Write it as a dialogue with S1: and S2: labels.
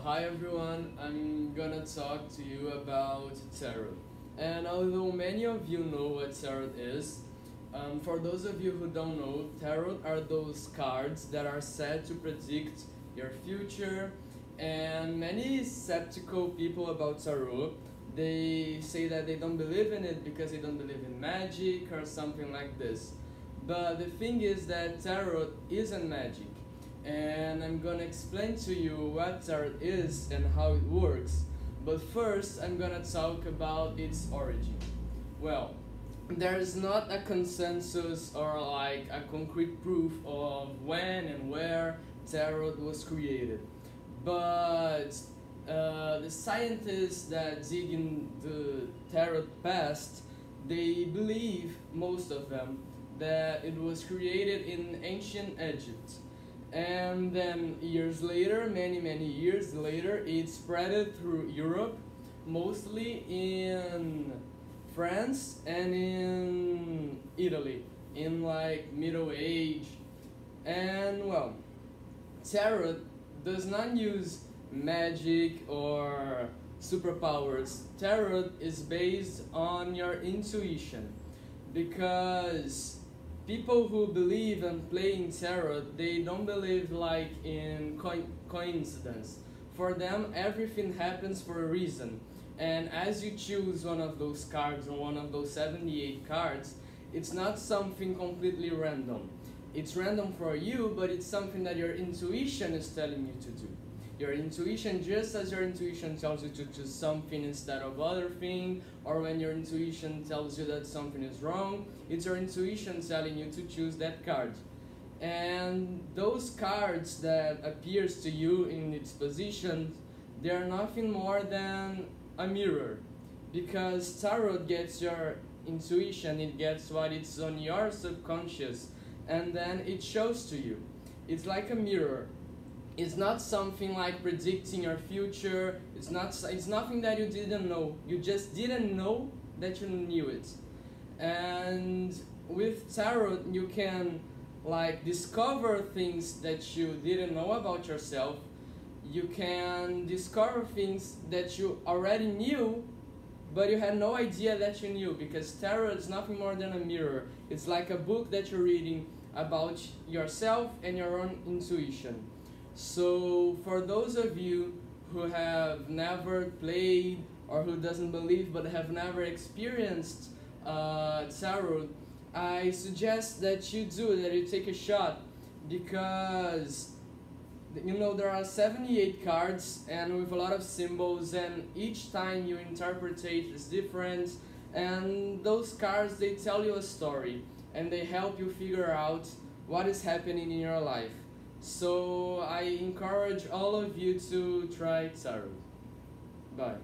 S1: Hi everyone, I'm gonna talk to you about tarot. And although many of you know what tarot is, for those of you who don't know, tarot are those cards that are said to predict your future. And many skeptical people about tarot, they say that they don't believe in it because they don't believe in magic or something like this. But the thing is that tarot isn't magic, and I'm gonna explain to you what tarot is and how it works. But first, I'm gonna talk about its origin. Well, there's not a consensus or like a concrete proof of when and where tarot was created, but the scientists that dig in the tarot past, they believe, most of them, that it was created in ancient Egypt, and then years later, many years later, it spread through Europe, mostly in France and in Italy, in like Middle Age. And well, tarot does not use magic or superpowers. Tarot is based on your intuition, because people who believe and play in tarot, they don't believe like in coincidence. For them, everything happens for a reason. And as you choose one of those cards or one of those 78 cards, it's not something completely random. It's random for you, but it's something that your intuition is telling you to do. Your intuition, just as your intuition tells you to choose something instead of other thing, or when your intuition tells you that something is wrong, it's your intuition telling you to choose that card. And those cards that appears to you in its position, they are nothing more than a mirror, because tarot gets your intuition, it gets what it's on your subconscious, and then it shows to you. It's like a mirror. It's not something like predicting your future. It's nothing that you didn't know. You just didn't know that you knew it. And with tarot, you can like discover things that you didn't know about yourself. You can discover things that you already knew, but you had no idea that you knew, because tarot is nothing more than a mirror. It's like a book that you're reading about yourself and your own intuition. So for those of you who have never played or who doesn't believe but have never experienced tarot, I suggest that you do, that you take a shot, because you know there are 78 cards and with a lot of symbols, and each time you interpretate is different, and those cards, they tell you a story and they help you figure out what is happening in your life. So I encourage all of you to try tarot. Bye.